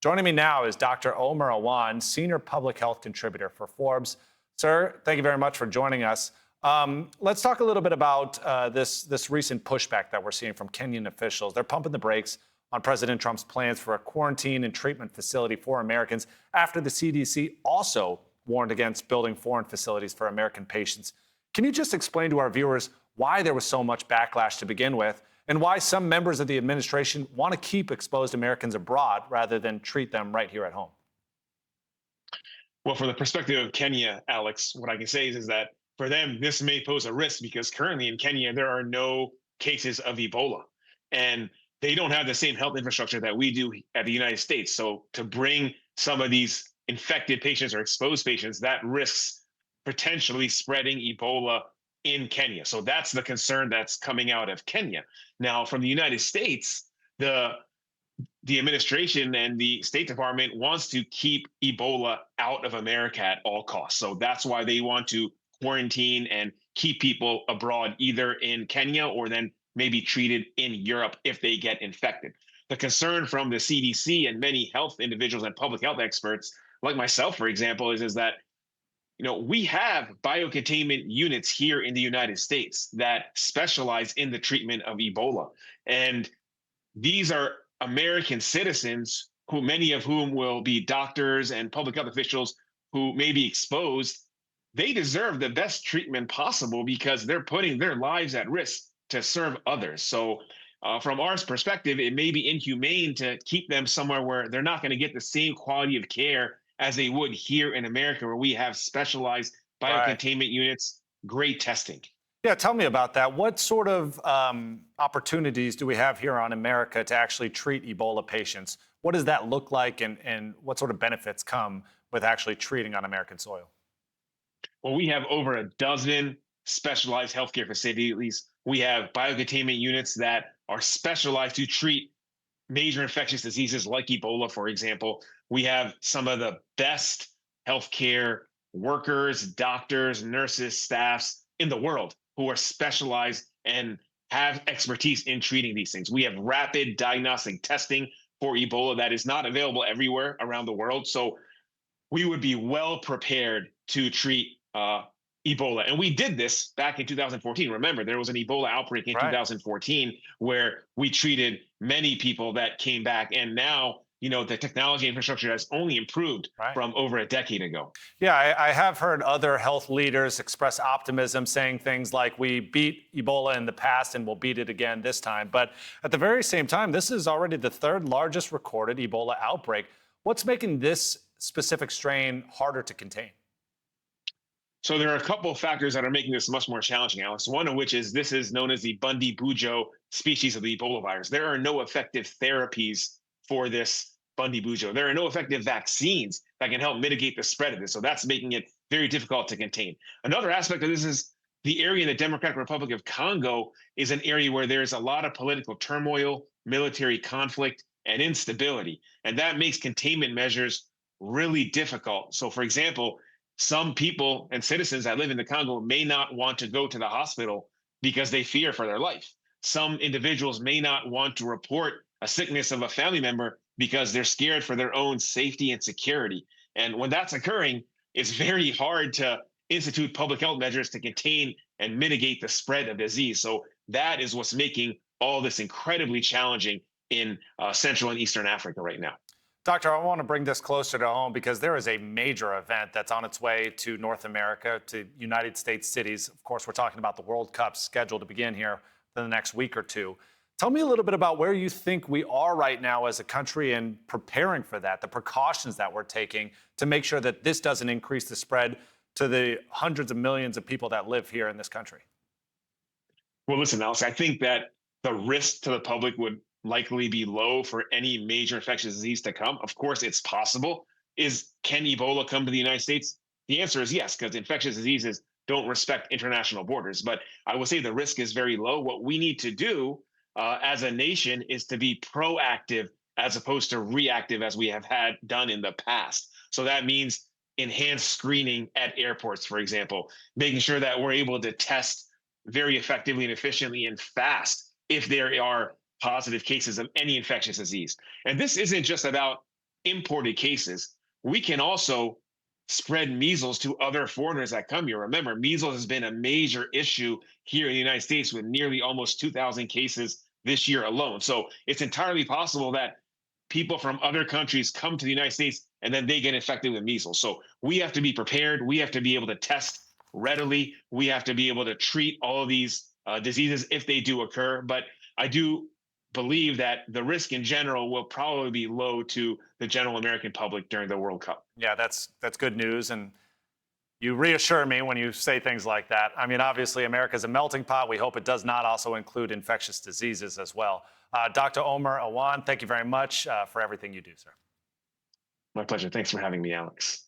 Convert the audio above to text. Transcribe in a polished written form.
Joining me now is Dr. Omer Awan, Senior Public Health Contributor for Forbes. Sir, thank you very much for joining us. Let's talk a little bit about this recent pushback that we're seeing from Kenyan officials. They're pumping the brakes on President Trump's plans for a quarantine and treatment facility for Americans after the CDC also warned against building foreign facilities for American patients. Can you just explain to our viewers why there was so much backlash to begin with, and why some members of the administration want to keep exposed Americans abroad rather than treat them right here at home? Well, from the perspective of Kenya, Alex, what I can say is that for them, this may pose a risk because currently in Kenya, there are no cases of Ebola. And they don't have the same health infrastructure that we do at the United States. So to bring some of these infected patients or exposed patients, that risks potentially spreading Ebola in Kenya. So that's the concern that's coming out of Kenya. Now, from the United States, the administration and the State Department wants to keep Ebola out of America at all costs. So that's why they want to quarantine and keep people abroad, either in Kenya or then maybe treated in Europe if they get infected. The concern from the CDC and many health individuals and public health experts, like myself, for example, is that we have biocontainment units here in the United States that specialize in the treatment of Ebola. And these are American citizens who many of whom will be doctors and public health officials who may be exposed. They deserve the best treatment possible because they're putting their lives at risk to serve others. So from our perspective, it may be inhumane to keep them somewhere where they're not going to get the same quality of care as they would here in America, where we have specialized Right. biocontainment units, great testing. Yeah, tell me about that. What sort of opportunities do we have here on America to actually treat Ebola patients? What does that look like, and what sort of benefits come with actually treating on American soil? Well, we have over a dozen specialized healthcare facilities. We have biocontainment units that are specialized to treat major infectious diseases like Ebola, for example. We have some of the best healthcare workers, doctors, nurses, staffs in the world who are specialized and have expertise in treating these things. We have rapid diagnostic testing for Ebola that is not available everywhere around the world. So we would be well prepared to treat Ebola. And we did this back in 2014. Remember, there was an Ebola outbreak in Right. 2014 where we treated many people that came back. And now, the technology infrastructure has only improved Right. from over a decade ago. Yeah, I have heard other health leaders express optimism, saying things like, we beat Ebola in the past and we'll beat it again this time. But at the very same time, this is already the third largest recorded Ebola outbreak. What's making this specific strain harder to contain? So there are a couple of factors that are making this much more challenging, Alex. One of which is this is known as the Bundy Bujo species of the Ebola virus. There are no effective therapies for this Bundy Bujo. There are no effective vaccines that can help mitigate the spread of this. So that's making it very difficult to contain. Another aspect of this is the area in the Democratic Republic of Congo is an area where there's a lot of political turmoil, military conflict, and instability. And that makes containment measures really difficult. So, for example, some people and citizens that live in the Congo may not want to go to the hospital because they fear for their life. Some individuals may not want to report a sickness of a family member because they're scared for their own safety and security. And when that's occurring, it's very hard to institute public health measures to contain and mitigate the spread of disease. So that is what's making all this incredibly challenging in Central and Eastern Africa right now. Doctor, I want to bring this closer to home because there is a major event that's on its way to North America, to United States cities. Of course, we're talking about the World Cup scheduled to begin here in the next week or two. Tell me a little bit about where you think we are right now as a country in preparing for that, the precautions that we're taking to make sure that this doesn't increase the spread to the hundreds of millions of people that live here in this country. Well, listen, Alex, I think that the risk to the public would likely be low for any major infectious disease to come. Of course, it's possible. Can Ebola come to the United States? The answer is yes, because infectious diseases don't respect international borders. But I will say the risk is very low. What we need to do as a nation is to be proactive as opposed to reactive as we have had done in the past. So that means enhanced screening at airports, for example, making sure that we're able to test very effectively and efficiently and fast if there are positive cases of any infectious disease. And this isn't just about imported cases, we can also spread measles to other foreigners that come here. Remember, measles has been a major issue here in the United States with nearly almost 2,000 cases this year alone. So it's entirely possible that people from other countries come to the United States and then they get infected with measles. So we have to be prepared. We have to be able to test readily. We have to be able to treat all of these diseases if they do occur. But I do believe that the risk in general will probably be low to the general American public during the World Cup. Yeah, that's good news. And you reassure me when you say things like that. I mean, obviously, America's a melting pot. We hope it does not also include infectious diseases as well. Dr. Omer Awan, thank you very much for everything you do, sir. My pleasure. Thanks for having me, Alex.